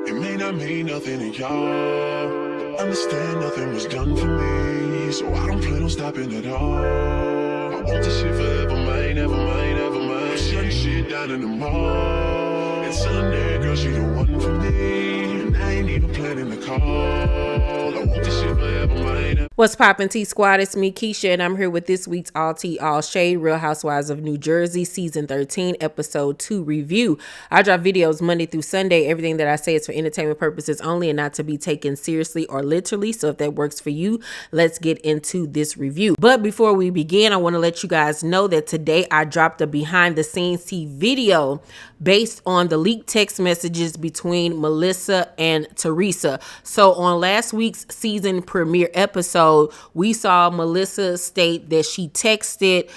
It may not mean nothing to y'all, but understand nothing was done for me, so I don't plan on stopping at all. I want this shit forever, mine, ever mine, ever mine. I'm shutting shit down in the mall, and telling that girl she the one for me, and I ain't even planning the call. I want this shit forever, mine. What's poppin', T Squad? It's me, Keisha, and I'm here with this week's All Tea, All Shade, Real Housewives of New Jersey, Season 13, Episode 2 review. I drop videos Monday through Sunday. Everything that I say is for entertainment purposes only and not to be taken seriously or literally. So if that works for you, let's get into this review. But before we begin, I want to let you guys know that today I dropped a behind-the-scenes tea video based on the leaked text messages between Melissa and Teresa. So on last week's season premiere episode, we saw Melissa state that she texted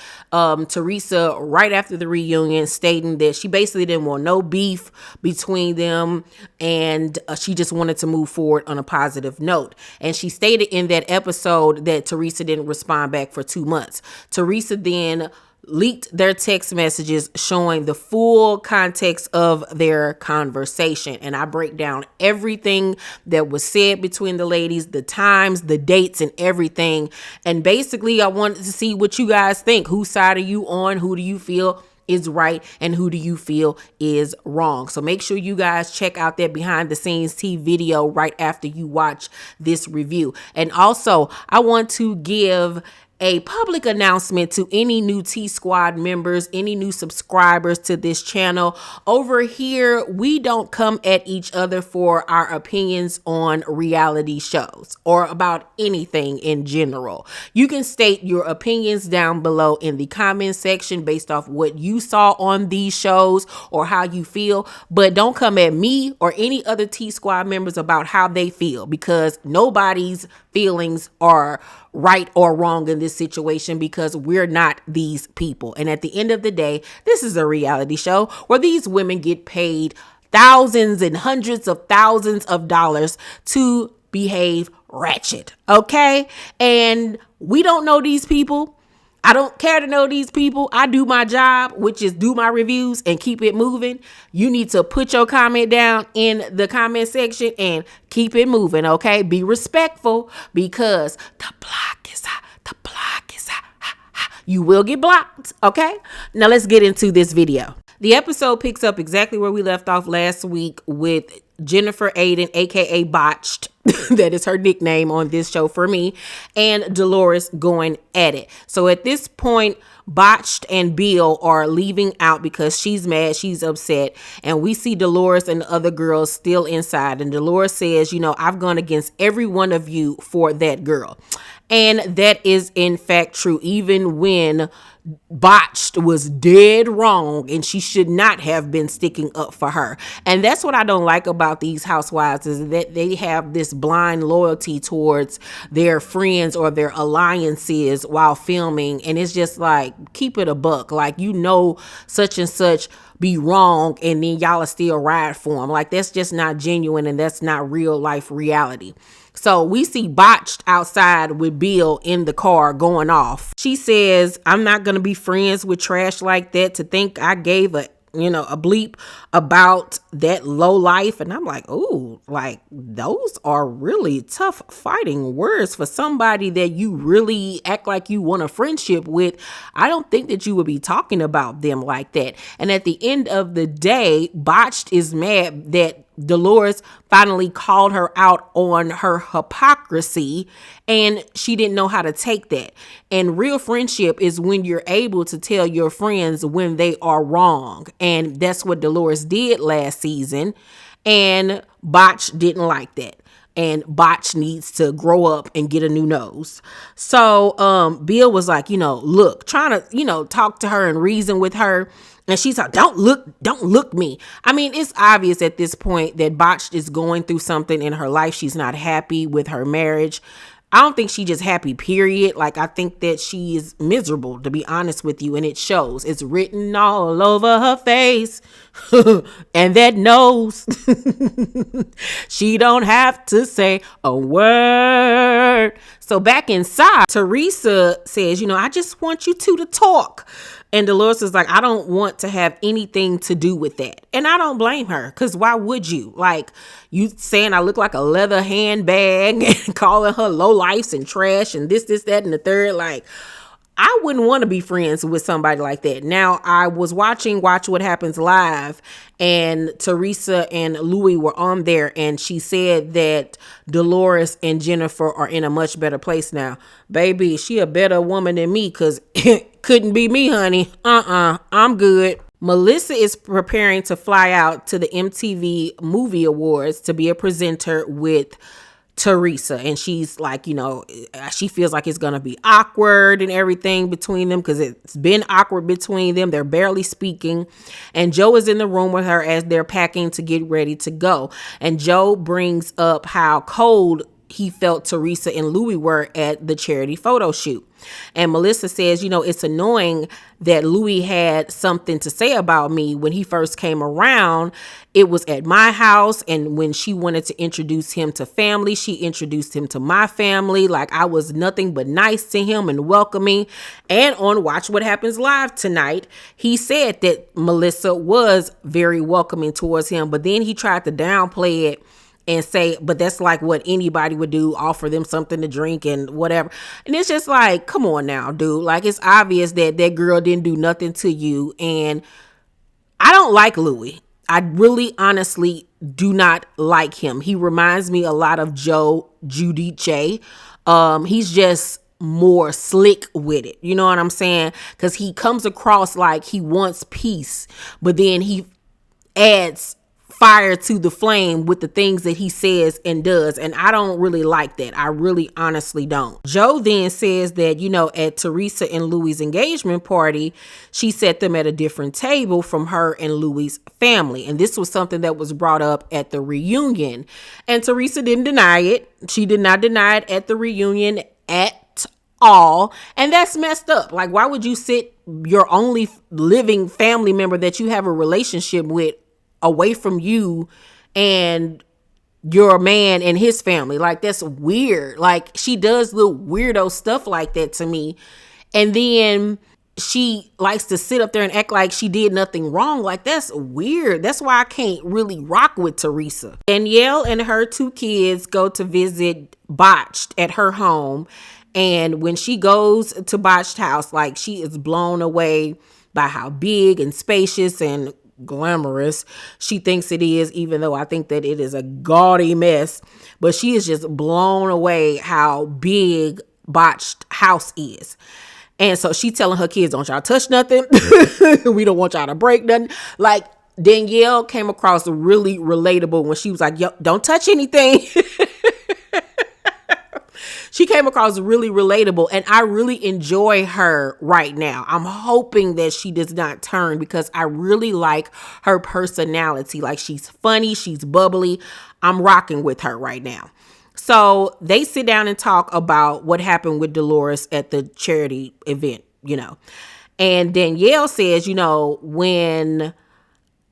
Teresa right after the reunion, stating that she basically didn't want no beef between them, and she just wanted to move forward on a positive note. And she stated in that episode that Teresa didn't respond back for 2 months. Teresa then leaked their text messages showing the full context of their conversation, and I break down everything that was said between the ladies, the times, the dates, and everything. And basically I wanted to see what you guys think. Whose side are you on? Who do you feel is right and who do you feel is wrong? So make sure you guys check out that behind the scenes tea video right after you watch this review. And also I want to give a public announcement to any new T Squad members, any new subscribers to this channel. Over here, we don't come at each other for our opinions on reality shows or about anything in general. You can state your opinions down below in the comment section based off what you saw on these shows or how you feel, but don't come at me or any other T Squad members about how they feel, because nobody's feelings are right or wrong in this situation, because we're not these people. And at the end of the day, this is a reality show where these women get paid thousands and hundreds of thousands of dollars to behave ratchet. Okay. And we don't know these people. I don't care to know these people. I do my job, which is do my reviews and keep it moving. You need to put your comment down in the comment section and keep it moving, okay? Be respectful, because the block is hot. The block is hot. You will get blocked, okay? Now let's get into this video. The episode picks up exactly where we left off last week with Jennifer Aiden, aka Botched, that is her nickname on this show for me, and Dolores going at it. So at this point, Botched and Bill are leaving out because she's mad, she's upset, and we see Dolores and the other girls still inside. And Dolores says, you know, I've gone against every one of you for that girl. And that is in fact true, even when Botched was dead wrong and she should not have been sticking up for her. And that's what I don't like about these housewives, is that they have this blind loyalty towards their friends or their alliances while filming. And it's just like, keep it a buck. Like, you know, such and such be wrong and then y'all are still ride for them. Like, that's just not genuine, and that's not real life reality. So we see Botched outside with Bill in the car going off. She says, I'm not going to be friends with trash like that. To think I gave a bleep about that low life. And I'm like, ooh, like, those are really tough fighting words for somebody that you really act like you want a friendship with. I don't think that you would be talking about them like that. And at the end of the day, Botched is mad that Dolores finally called her out on her hypocrisy, and she didn't know how to take that. And real friendship is when you're able to tell your friends when they are wrong. And that's what Dolores did last season. And Botch didn't like that. And Botch needs to grow up and get a new nose. So Bill was like, look, trying to, talk to her and reason with her. And she's like, don't look me. I mean, it's obvious at this point that Botched is going through something in her life. She's not happy with her marriage. I don't think she's just happy, period. Like, I think that she is miserable, to be honest with you. And it shows. It's written all over her face. and that knows she don't have to say a word. So back inside, Teresa says, I just want you two to talk. And Dolores is like, I don't want to have anything to do with that. And I don't blame her, because why would you? Like, you saying I look like a leather handbag and calling her lowlifes and trash and this, that, and the third. Like, I wouldn't want to be friends with somebody like that. Now, I was watching Watch What Happens Live, and Teresa and Louis were on there, and she said that Dolores and Jennifer are in a much better place now. Baby, she a better woman than me, because it couldn't be me, honey. I'm good. Melissa is preparing to fly out to the MTV Movie Awards to be a presenter with Teresa, and she's like, she feels like it's gonna be awkward and everything between them, because it's been awkward between them. They're barely speaking, and Joe is in the room with her as they're packing to get ready to go. And Joe brings up how cold he felt Teresa and Louis were at the charity photo shoot. And Melissa says, it's annoying that Louis had something to say about me when he first came around. It was at my house, and when she wanted to introduce him to family, she introduced him to my family. Like, I was nothing but nice to him and welcoming. And on Watch What Happens Live tonight, he said that Melissa was very welcoming towards him, but then he tried to downplay it and say, but that's like what anybody would do, offer them something to drink and whatever. And it's just like, come on now, dude. Like, it's obvious that that girl didn't do nothing to you. And I don't like Louis. I really honestly do not like him. He reminds me a lot of Joe Giudice. He's just more slick with it. You know what I'm saying? Because he comes across like he wants peace, but then he adds fire to the flame with the things that he says and does. And I don't really like that. I really honestly don't. Joe then says that, at Teresa and Louis' engagement party, she set them at a different table from her and Louis' family. And this was something that was brought up at the reunion. And Teresa didn't deny it. She did not deny it at the reunion at all. And that's messed up. Like, why would you sit your only living family member that you have a relationship with away from you and your man and his family? Like, that's weird. Like, she does little weirdo stuff like that to me. And then she likes to sit up there and act like she did nothing wrong. Like, that's weird. That's why I can't really rock with Teresa. Danielle and her two kids go to visit Botched at her home. And when she goes to Botched house, like, she is blown away by how big and spacious and glamorous she thinks it is, even though I think that it is a gaudy mess. But she is just blown away how big Botched house is. And so she telling her kids, don't y'all touch nothing. We don't want y'all to break nothing. Like, Danielle came across really relatable when she was like, yo, don't touch anything. She came across really relatable, and I really enjoy her right now. I'm hoping that she does not turn, because I really like her personality. Like, she's funny, she's bubbly. I'm rocking with her right now. So they sit down and talk about what happened with Dolores at the charity event, And Danielle says, when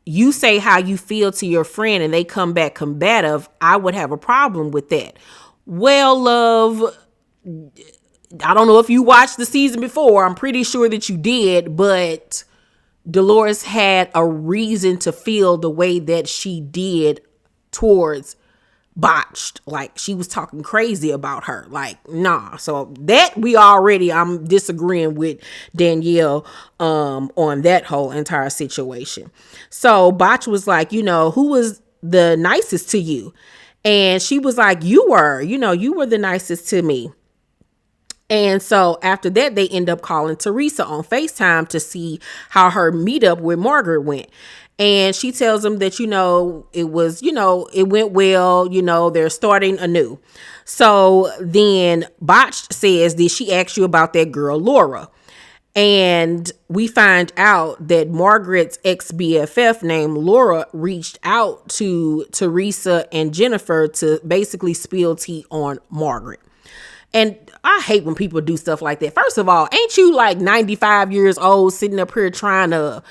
you say how you feel to your friend and they come back combative, I would have a problem with that. Well, love, I don't know if you watched the season before. I'm pretty sure that you did, but Dolores had a reason to feel the way that she did towards Botched. Like, she was talking crazy about her. Like, nah. So that I'm disagreeing with Danielle on that whole entire situation. So Botched was like, who was the nicest to you? And she was like, you were the nicest to me. And so after that, they end up calling Teresa on FaceTime to see how her meetup with Margaret went. And she tells them that, it went well, they're starting anew. So then Botched says, did she ask you about that girl, Laura? And we find out that Margaret's ex-BFF named Laura reached out to Teresa and Jennifer to basically spill tea on Margaret. And I hate when people do stuff like that. First of all, ain't you like 95 years old sitting up here trying to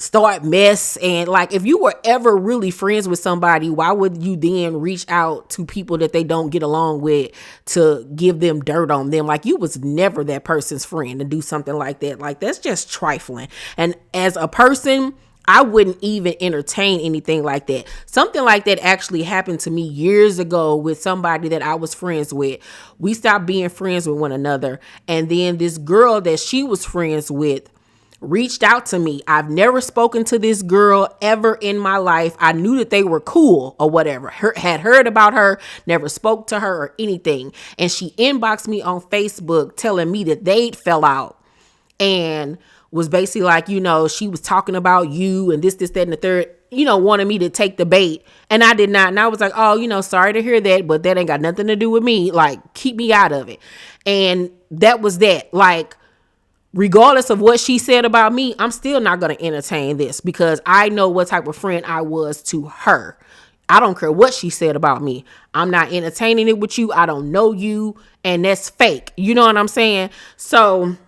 start mess. And like, if you were ever really friends with somebody, why would you then reach out to people that they don't get along with to give them dirt on them? Like, you was never that person's friend to do something like that. Like, that's just trifling. And as a person, I wouldn't even entertain anything like that. Something like that actually happened to me years ago with somebody that I was friends with. We stopped being friends with one another. And then this girl that she was friends with reached out to me. I've never spoken to this girl ever in my life. I knew that they were cool or whatever. Had heard about her, never spoke to her or anything. And she inboxed me on Facebook telling me that they'd fell out and was basically like, you know, she was talking about you and this, that, and the third, you know, wanted me to take the bait. And I did not. And I was like, oh, you know, sorry to hear that, but that ain't got nothing to do with me. Like, keep me out of it. And that was that. Like, regardless of what she said about me, I'm still not going to entertain this because I know what type of friend I was to her. I don't care what she said about me. I'm not entertaining it with you. I don't know you. And that's fake. You know what I'm saying? So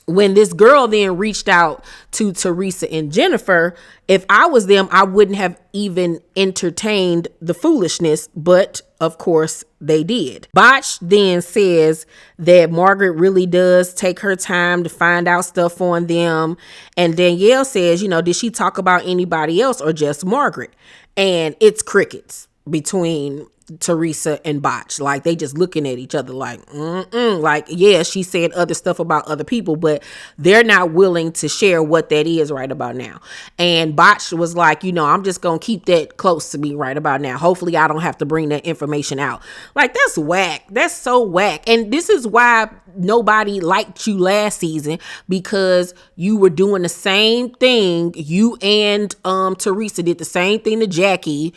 when this girl then reached out to Teresa and Jennifer, if I was them, I wouldn't have even entertained the foolishness, but of course they did. Botch then says that Margaret really does take her time to find out stuff on them. And Danielle says, you know, did she talk about anybody else or just Margaret? And it's crickets between Teresa and Botch. Like, they just looking at each other like, like, yeah, she said other stuff about other people, but they're not willing to share what that is right about now. And Botch was like, you know, I'm just gonna keep that close to me right about now. Hopefully I don't have to bring that information out. Like, that's whack. That's so whack. And this is why nobody liked you last season, because you were doing the same thing. You and Teresa did the same thing to Jackie,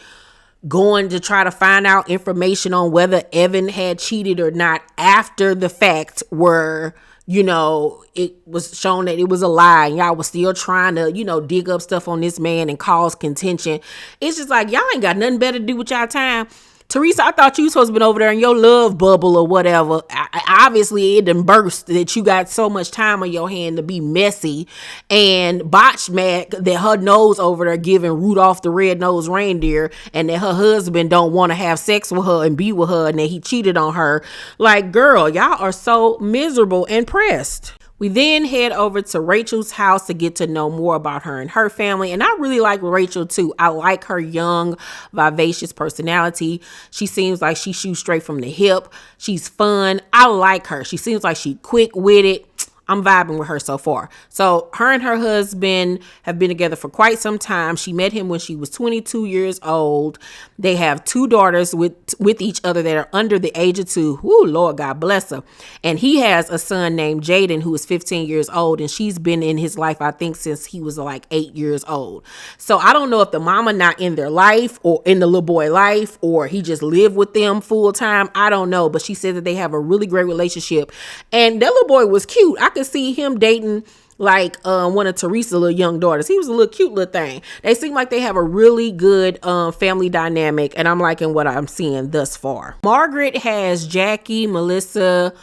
going to try to find out information on whether Evan had cheated or not after the fact, where, you know, it was shown that it was a lie and y'all was still trying to, you know, dig up stuff on this man and cause contention. It's just like, y'all ain't got nothing better to do with y'all time. Teresa, I thought you was supposed to been over there in your love bubble or whatever. Obviously, it done burst that you got so much time on your hand to be messy. And Botch mad that her nose over there giving Rudolph the Red-Nosed Reindeer, and that her husband don't want to have sex with her and be with her, and that he cheated on her. Like, girl, y'all are so miserable and pressed. We then head over to Rachel's house to get to know more about her and her family. And I really like Rachel too. I like her young, vivacious personality. She seems like she shoots straight from the hip. She's fun. I like her. She seems like she quick-witted. I'm vibing with her so far. So her and her husband have been together for quite some time. She met him when she was 22 years old. They have 2 daughters with each other that are under the age of 2. Ooh, Lord, God bless her. And he has a son named Jaden who is 15 years old. And she's been in his life, I think, since he was like 8 years old. So I don't know if the mama not in their life or in the little boy life, or he just lived with them full time. I don't know. But she said that they have a really great relationship. And that little boy was cute. I could see him dating like one of Teresa's little young daughters. He was a little cute little thing. They seem like they have a really good family dynamic, and I'm liking what I'm seeing thus far. Margaret has Jackie, Melissa,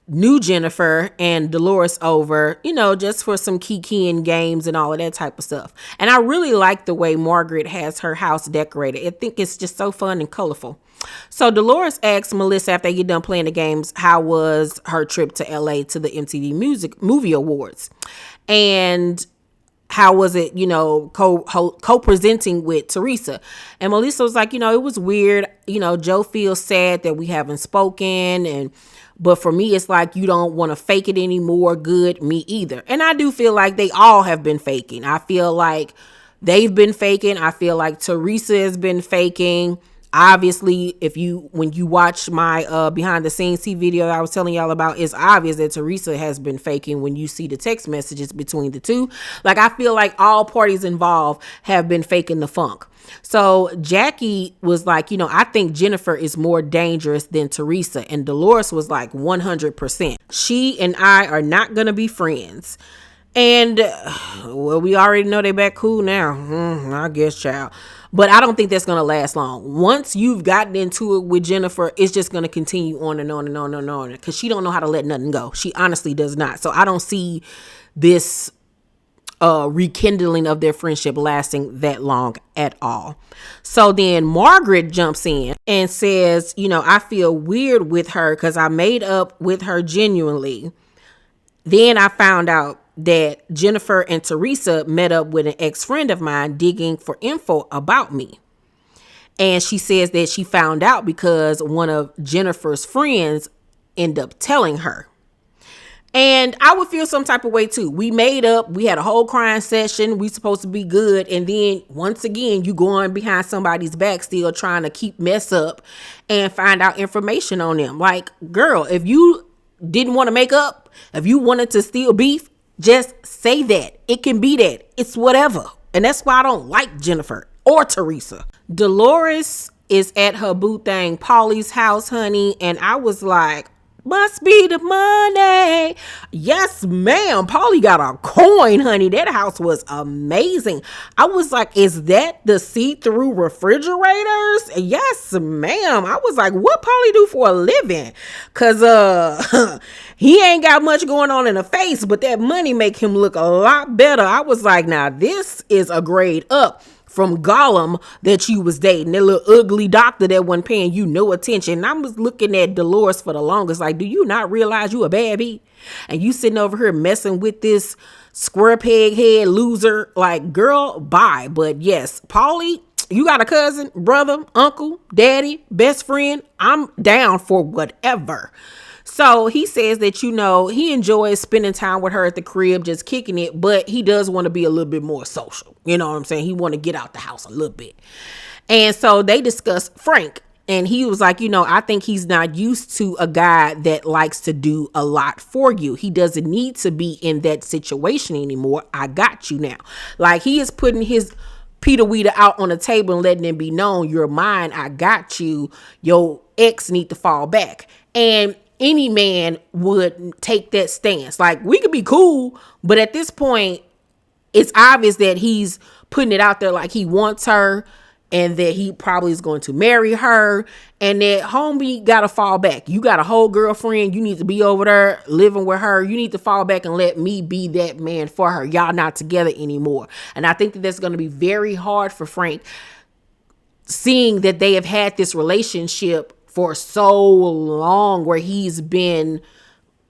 new Jennifer, and Dolores over, you know, just for some kiki games and all of that type of stuff. And I really like the way Margaret has her house decorated. I think it's just so fun and colorful. So Dolores asks Melissa after they get done playing the games, how was her trip to LA to the MTV Movie Awards? And how was it, you know, co-presenting with Teresa? And Melissa was like, you know, it was weird. You know, Joe feels sad that we haven't spoken, but for me, it's like, you don't want to fake it anymore. Good, me either. And I do feel like they all have been faking. I feel like they've been faking. I feel like Teresa has been faking. Obviously, when you watch my behind the scenes video that I was telling y'all about, it's obvious that Teresa has been faking when you see the text messages between the two. Like, I feel like all parties involved have been faking the funk. So Jackie was like, you know, I think Jennifer is more dangerous than Teresa. And Dolores was like 100%. She and I are not going to be friends. And, well, we already know they back cool now. I guess, child. But I don't think that's going to last long. Once you've gotten into it with Jennifer, it's just going to continue on and on and on and on. Because she don't know how to let nothing go. She honestly does not. So I don't see this rekindling of their friendship lasting that long at all. So then Margaret jumps in and says, I feel weird with her because I made up with her genuinely. Then I found out that Jennifer and Teresa met up with an ex-friend of mine digging for info about me. And she says that she found out because one of Jennifer's friends ended up telling her. And I would feel some type of way too. We made up. We had a whole crying session. We supposed to be good. And then once again, you going behind somebody's back still trying to keep mess up and find out information on them. Like, girl, if you didn't want to make up, if you wanted to steal beef, just say that. It can be that. It's whatever. And that's why I don't like Jennifer or Teresa. Dolores is at her boo thing, Paulie's house, honey. And I was like, must be the money. Yes, ma'am. Paulie got a coin, honey. That house was amazing. I was like, is that the see-through refrigerators? Yes, ma'am. I was like, what Paulie do for a living? Cause he ain't got much going on in the face, but that money make him look a lot better. I was like, now this is a grade up from Gollum that you was dating, that little ugly doctor that wasn't paying you no attention. And I was looking at Dolores for the longest, like, do you not realize you a baby? And you sitting over here messing with this square peg head loser, like, girl, bye. But yes, Paulie, you got a cousin, brother, uncle, daddy, best friend. I'm down for whatever. So he says that, he enjoys spending time with her at the crib, just kicking it, but he does want to be a little bit more social. You know what I'm saying? He want to get out the house a little bit. And so they discuss Frank, and he was like, I think he's not used to a guy that likes to do a lot for you. He doesn't need to be in that situation anymore. I got you now. Like, he is putting his Peter Weeder out on the table and letting it be known, you're mine. I got you. Your ex need to fall back. And any man would take that stance. Like, we could be cool, but at this point, it's obvious that he's putting it out there like he wants her and that he probably is going to marry her, and that homie got to fall back. You got a whole girlfriend. You need to be over there living with her. You need to fall back and let me be that man for her. Y'all not together anymore. And I think that that's going to be very hard for Frank, seeing that they have had this relationship for so long, where he's been,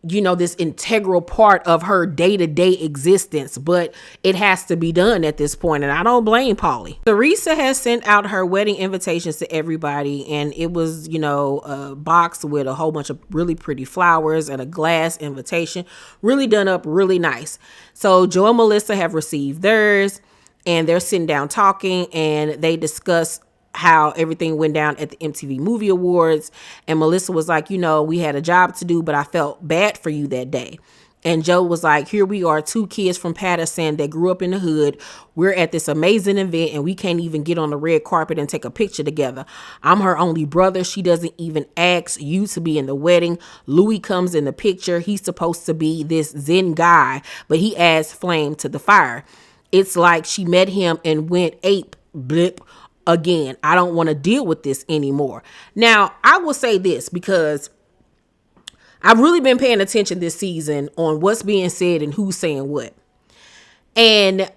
this integral part of her day-to-day existence, but it has to be done at this point. And I don't blame Paulie. Teresa has sent out her wedding invitations to everybody, and it was, a box with a whole bunch of really pretty flowers and a glass invitation, really done up really nice. So Joe and Melissa have received theirs, and they're sitting down talking, and they discuss how everything went down at the MTV Movie Awards. And Melissa was like, we had a job to do, but I felt bad for you that day. And Joe was like, here we are, two kids from Patterson that grew up in the hood. We're at this amazing event and we can't even get on the red carpet and take a picture together. I'm her only brother. She doesn't even ask you to be in the wedding. Louis comes in the picture. He's supposed to be this Zen guy, but he adds flame to the fire. It's like she met him and went ape blip. Again, I don't want to deal with this anymore. Now, I will say this because I've really been paying attention this season on what's being said and who's saying what. And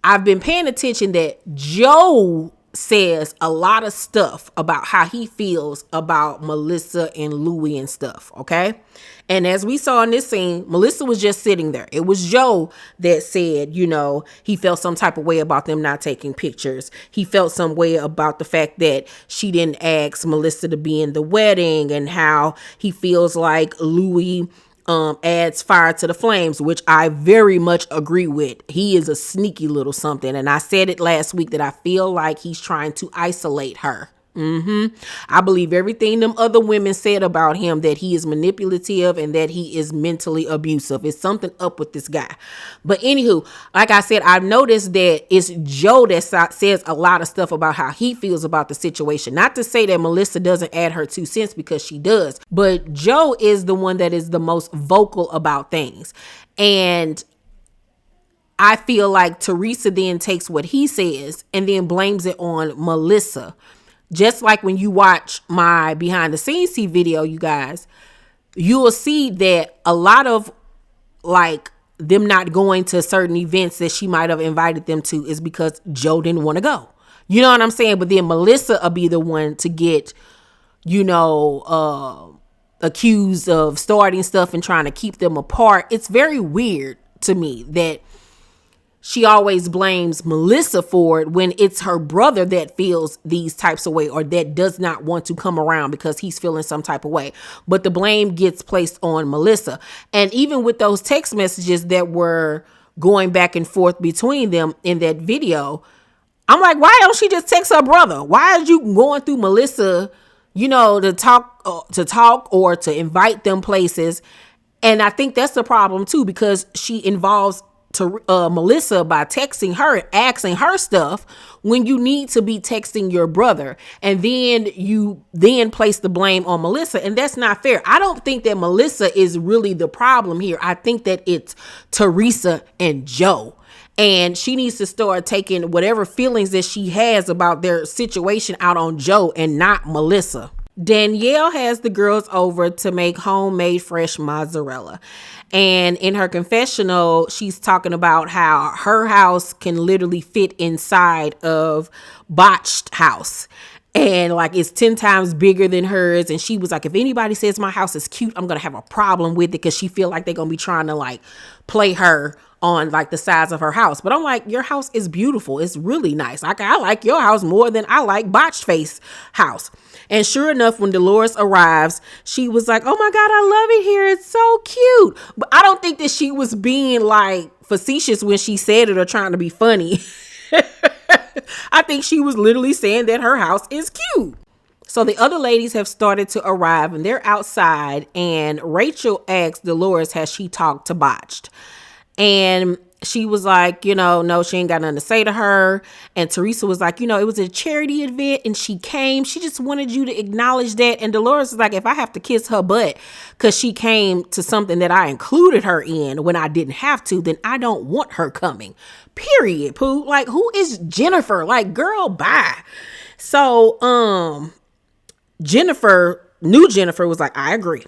I've been paying attention that Joe says a lot of stuff about how he feels about Melissa and Louis and stuff. Okay. And as we saw in this scene, Melissa was just sitting there. It was Joe that said, he felt some type of way about them not taking pictures. He felt some way about the fact that she didn't ask Melissa to be in the wedding, and how he feels like Louis adds fire to the flames, which I very much agree with. He is a sneaky little something. And I said it last week that I feel like he's trying to isolate her. I believe everything them other women said about him, that he is manipulative and that he is mentally abusive. It's something up with this guy. But anywho, like I said, I've noticed that it's Joe that says a lot of stuff about how he feels about the situation. Not to say that Melissa doesn't add her 2 cents, because she does, but Joe is the one that is the most vocal about things. And I feel like Teresa then takes what he says and then blames it on Melissa. Just like when you watch my behind the scenes video, you guys, you will see that a lot of like them not going to certain events that she might have invited them to is because Joe didn't want to go. You know what I'm saying? But then Melissa will be the one to get, accused of starting stuff and trying to keep them apart. It's very weird to me that she always blames Melissa for it when it's her brother that feels these types of way or that does not want to come around because he's feeling some type of way. But the blame gets placed on Melissa. And even with those text messages that were going back and forth between them in that video, I'm like, why don't she just text her brother? Why are you going through Melissa, to talk or to invite them places? And I think that's the problem too, because she involves Melissa by texting her and asking her stuff when you need to be texting your brother, and then you place the blame on Melissa, and that's not fair. I don't think that Melissa is really the problem here. I think that it's Teresa and Joe, and she needs to start taking whatever feelings that she has about their situation out on Joe and not Melissa. Danielle has the girls over to make homemade fresh mozzarella. And in her confessional, she's talking about how her house can literally fit inside of Botched house. And like it's 10 times bigger than hers. And she was like, if anybody says my house is cute, I'm going to have a problem with it, because she feel like they're going to be trying to like play her on like the size of her house. But I'm like, your house is beautiful. It's really nice. I like your house more than I like Botched face house. And sure enough, when Dolores arrives, she was like, oh my God, I love it here. It's so cute. But I don't think that she was being like facetious when she said it or trying to be funny. I think she was literally saying that her house is cute. So the other ladies have started to arrive and they're outside, and Rachel asked Dolores, has she talked to Botched? And she was like, no, she ain't got nothing to say to her. And Teresa was like, it was a charity event and she came. She just wanted you to acknowledge that. And Dolores was like, if I have to kiss her butt because she came to something that I included her in when I didn't have to, then I don't want her coming. Period, Pooh. Like, who is Jennifer? Like, girl, bye. So, New Jennifer was like, I agree.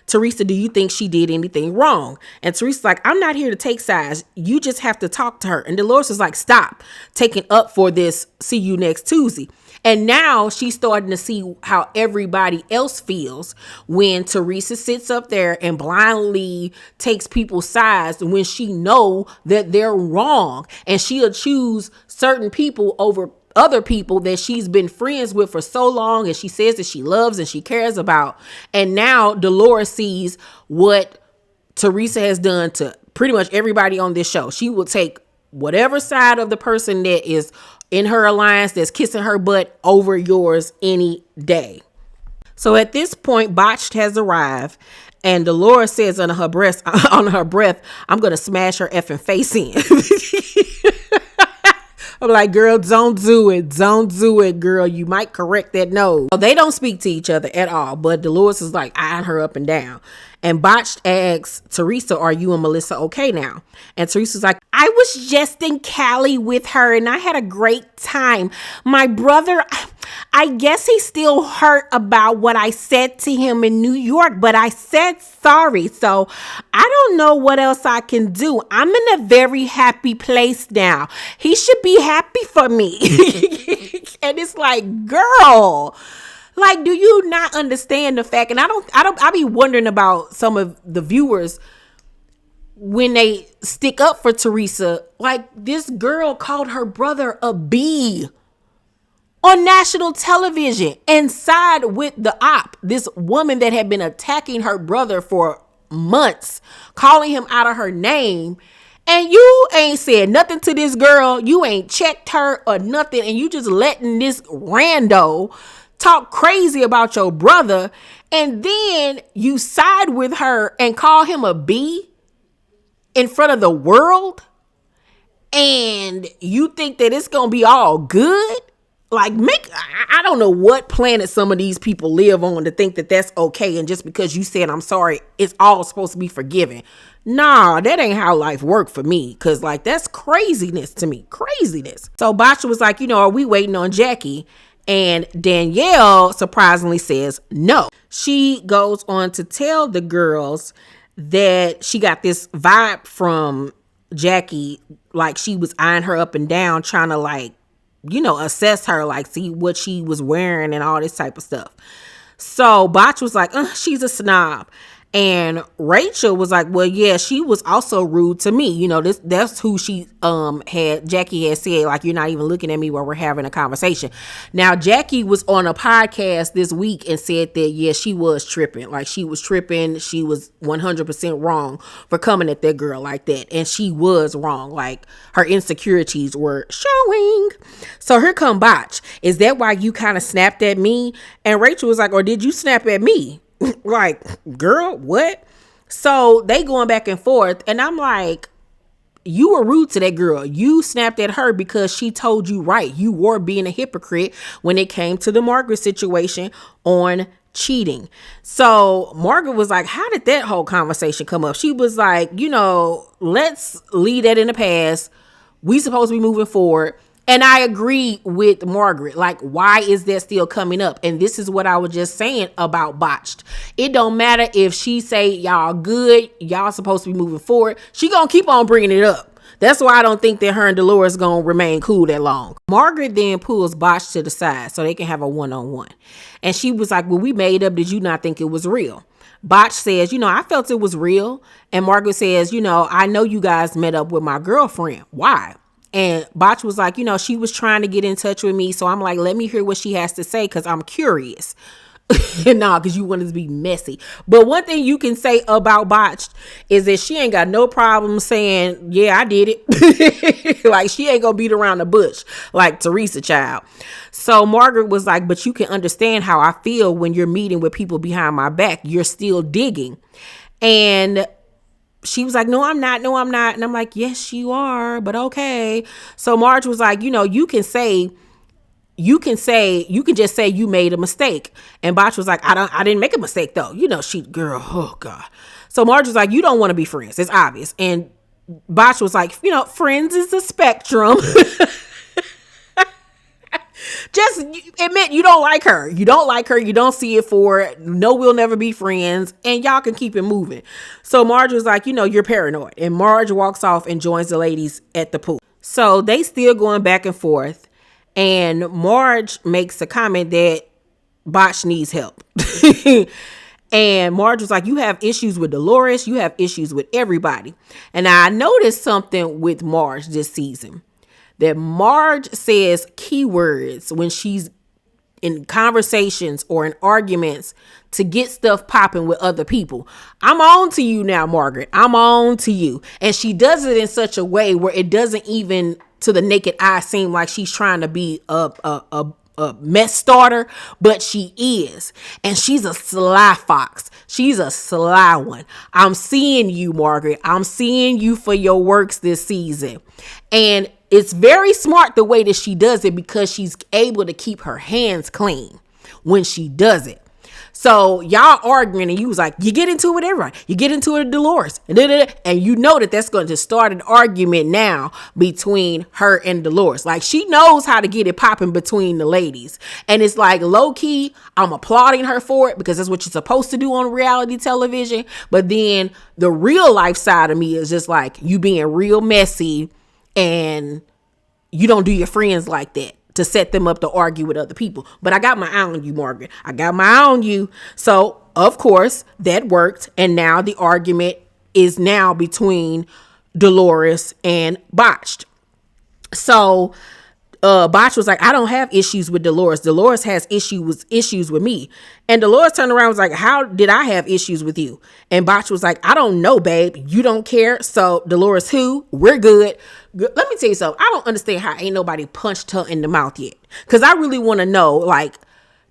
Teresa, do you think she did anything wrong? And Teresa's like, I'm not here to take sides. You just have to talk to her. And Dolores was like, stop taking up for this. See you next Tuesday. And now she's starting to see how everybody else feels when Teresa sits up there and blindly takes people's sides when she know that they're wrong. And she'll choose certain people over other people that she's been friends with for so long, and she says that she loves and she cares about. And now Dolores sees what Teresa has done to pretty much everybody on this show. She will take whatever side of the person that is in her alliance that's kissing her butt over yours any day. So at this point, Botched has arrived, and Dolores says under her breath, I'm going to smash her effing face in. I'm like, girl, don't do it. Don't do it, girl. You might correct that nose. They don't speak to each other at all, but Dolores is like eyeing her up and down. And Botched asks Teresa, are you and Melissa okay now? And Teresa's like, I was just in Cali with her and I had a great time. My brother, I guess he's still hurt about what I said to him in New York, but I said sorry. So I don't know what else I can do. I'm in a very happy place now. He should be happy for me. And it's like, girl, like, do you not understand the fact? And I be wondering about some of the viewers when they stick up for Teresa. Like, this girl called her brother a B on national television and side with the op, this woman that had been attacking her brother for months, calling him out of her name. And you ain't said nothing to this girl. You ain't checked her or nothing. And you just letting this rando talk crazy about your brother. And then you side with her and call him a B in front of the world. And you think that it's going to be all good? Like, I don't know what planet some of these people live on to think that that's okay. And just because you said, I'm sorry, it's all supposed to be forgiven. Nah, that ain't how life worked for me. Cause like, that's craziness to me. Craziness. So Botched was like, are we waiting on Jackie? And Danielle surprisingly says no. She goes on to tell the girls that she got this vibe from Jackie, like she was eyeing her up and down, trying to like, assess her, like see what she was wearing and all this type of stuff. So Botch was like, she's a snob. And Rachel was like, well, yeah, she was also rude to me. That's who she Jackie had said, like, you're not even looking at me while we're having a conversation. Now, Jackie was on a podcast this week and said that, yeah, she was tripping. Like, she was tripping. She was 100% wrong for coming at that girl like that. And she was wrong. Like, her insecurities were showing. So here come Botch. Is that why you kind of snapped at me? And Rachel was like, or did you snap at me? Like, girl, what? So they going back and forth, and I'm like, you were rude to that girl. You snapped at her because she told you right. You were being a hypocrite when it came to the Margaret situation on cheating. So Margaret was like, how did that whole conversation come up? She was like, let's leave that in the past. We supposed to be moving forward. And I agree with Margaret. Like, why is that still coming up? And this is what I was just saying about Botched. It don't matter if she say y'all good, y'all supposed to be moving forward. She gonna keep on bringing it up. That's why I don't think that her and Dolores gonna remain cool that long. Margaret then pulls Botched to the side so they can have a one-on-one. And she was like, well, we made up. Did you not think it was real? Botch says, I felt it was real. And Margaret says, I know you guys met up with my girlfriend. Why? And Botch was like, she was trying to get in touch with me. So I'm like, let me hear what she has to say because I'm curious. Nah, because you wanted to be messy. But one thing you can say about Botched is that she ain't got no problem saying, yeah, I did it. Like, she ain't gonna beat around the bush like Teresa, child. So Margaret was like, but you can understand how I feel when you're meeting with people behind my back. You're still digging. And she was like, no, I'm not. No, I'm not. And I'm like, yes, you are. But okay. So Marge was like, you can just say you made a mistake. And Botch was like, I didn't make a mistake though. Girl, oh God. So Marge was like, you don't want to be friends. It's obvious. And Botch was like, friends is a spectrum. Just admit you don't like her. You don't like her. You don't see it for it. No, we'll never be friends. And y'all can keep it moving. So Marge was like, you're paranoid. And Marge walks off and joins the ladies at the pool. So they still going back and forth. And Marge makes a comment that Botch needs help. And Marge was like, you have issues with Dolores. You have issues with everybody. And I noticed something with Marge this season. That Marge says keywords when she's in conversations or in arguments to get stuff popping with other people. I'm on to you now, Margaret. I'm on to you. And she does it in such a way where it doesn't even to the naked eye seem like she's trying to be a mess starter, but she is. And she's a sly fox. She's a sly one. I'm seeing you, Margaret. I'm seeing you for your works this season. And it's very smart the way that she does it because she's able to keep her hands clean when she does it. So y'all arguing and you was like, you get into it with everybody. You get into it with Dolores. And you know that's going to start an argument now between her and Dolores. Like, she knows how to get it popping between the ladies. And it's like, low key, I'm applauding her for it because that's what you're supposed to do on reality television. But then the real life side of me is just like, you being real messy and you don't do your friends like that to set them up to argue with other people. But I got my eye on you, Margaret. I got my eye on you. So, of course, that worked. And now the argument is now between Dolores and Botched. So, Botch was like, I don't have issues with Dolores. Dolores has issues with me. And Dolores turned around and was like, how did I have issues with you? And Botch was like, I don't know, babe. You don't care. So Dolores, who? We're good. Let me tell you something. I don't understand how ain't nobody punched her in the mouth yet. Because I really want to know, like,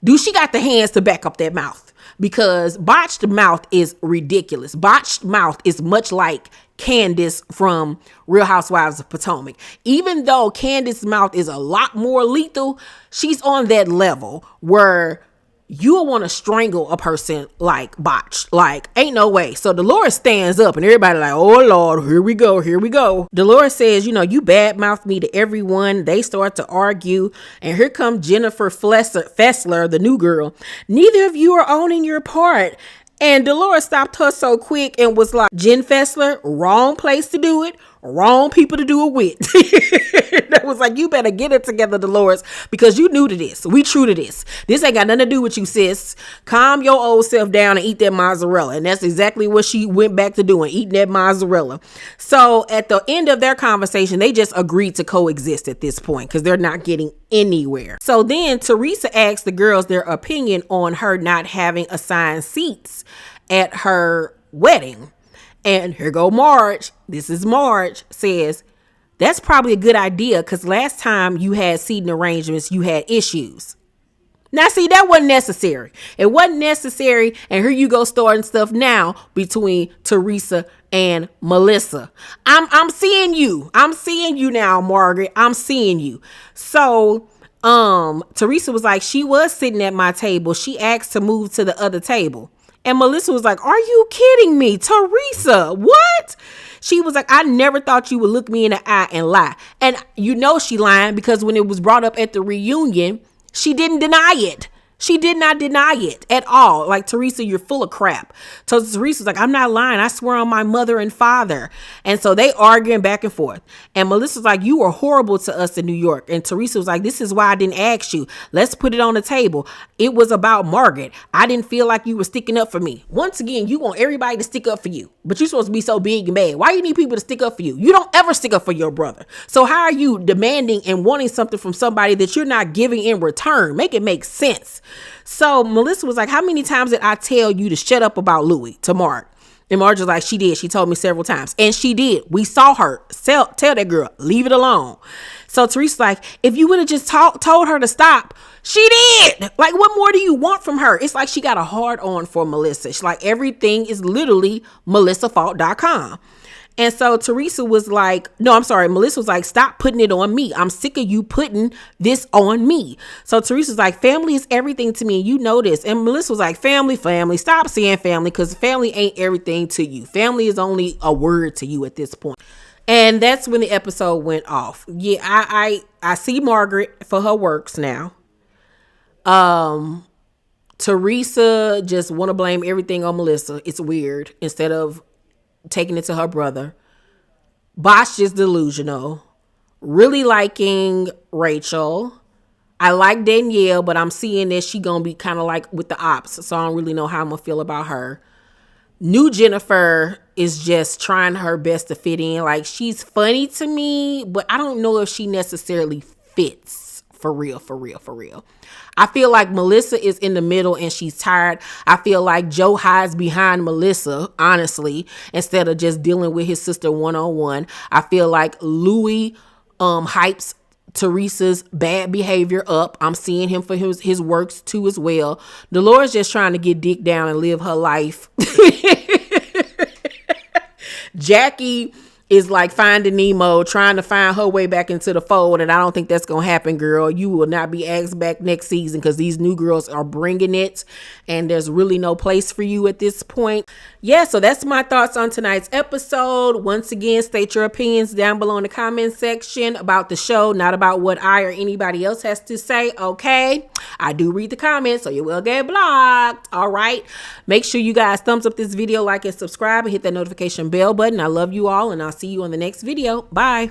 do she got the hands to back up that mouth? Because Botched mouth is ridiculous. Botched mouth is much like Candace from Real Housewives of Potomac. Even though Candace's mouth is a lot more lethal, she's on that level where you will want to strangle a person like Botched. Like, ain't no way. So Dolores stands up and everybody like, oh Lord, here we go. Dolores says, you badmouthed me to everyone. They start to argue. And here comes Jennifer Fessler, the new girl. Neither of you are owning your part. And Dolores stopped her so quick and was like, Jen Fessler, wrong place to do it, wrong people to do it with. That was like, you better get it together, Dolores, because you new to this. We true to this. This ain't got nothing to do with you, sis. Calm your old self down and eat that mozzarella. And that's exactly what she went back to doing, eating that mozzarella. So at the end of their conversation, they just agreed to coexist at this point because they're not getting anywhere. So then Teresa asked the girls their opinion on her not having assigned seats at her wedding. And here go Marge. This is Marge says, that's probably a good idea because last time you had seating arrangements, you had issues. Now, see, that wasn't necessary. It wasn't necessary. And here you go starting stuff now between Teresa and Melissa. I'm seeing you. I'm seeing you now, Margaret. I'm seeing you. So, Teresa was like, she was sitting at my table. She asked to move to the other table. And Melissa was like, are you kidding me? Teresa, what? She was like, I never thought you would look me in the eye and lie. And you know she lying because when it was brought up at the reunion, she didn't deny it. She did not deny it at all. Like, Teresa, you're full of crap. So Teresa's like, I'm not lying. I swear on my mother and father. And so they arguing back and forth. And Melissa's like, you were horrible to us in New York. And Teresa was like, this is why I didn't ask you. Let's put it on the table. It was about Margaret. I didn't feel like you were sticking up for me. Once again, you want everybody to stick up for you. But you're supposed to be so big and bad. Why you need people to stick up for you? You don't ever stick up for your brother. So how are you demanding and wanting something from somebody that you're not giving in return? Make it make sense. So Melissa was like, how many times did I tell you to shut up about Louis to Mark? And Marge was like, she did. She told me several times. And she did. We saw her. Tell that girl, leave it alone. So Teresa's like, if you would have just told her to stop, she did. Like, what more do you want from her? It's like she got a hard on for Melissa. She's like, everything is literally melissafault.com. And so Teresa was like, Melissa was like, stop putting it on me. I'm sick of you putting this on me. So Teresa's like, family is everything to me. And you know this. And Melissa was like, family. Stop saying family because family ain't everything to you. Family is only a word to you at this point. And that's when the episode went off. Yeah, I see Margaret for her works now. Teresa just want to blame everything on Melissa. It's weird. Instead of taking it to her brother. Bosh is delusional. Really liking Rachel. I like Danielle, but I'm seeing that she gonna be kind of like with the ops, so I don't really know how I'm gonna feel about her. New Jennifer is just trying her best to fit in. Like, she's funny to me, but I don't know if she necessarily fits for real. I feel like Melissa is in the middle and she's tired. I feel like Joe hides behind Melissa, honestly, instead of just dealing with his sister one-on-one. I feel like Louis hypes Teresa's bad behavior up. I'm seeing him for his works too as well. Dolores just trying to get dick down and live her life. Jackie is like Finding Nemo, trying to find her way back into the fold. And I don't think that's going to happen, girl. You will not be asked back next season because these new girls are bringing it. And there's really no place for you at this point. Yeah, so that's my thoughts on tonight's episode. Once again, state your opinions down below in the comment section about the show, not about what I or anybody else has to say, okay? I do read the comments, so you will get blocked, all right? Make sure you guys thumbs up this video, like and subscribe, and hit that notification bell button. I love you all, and I'll see you on the next video. Bye.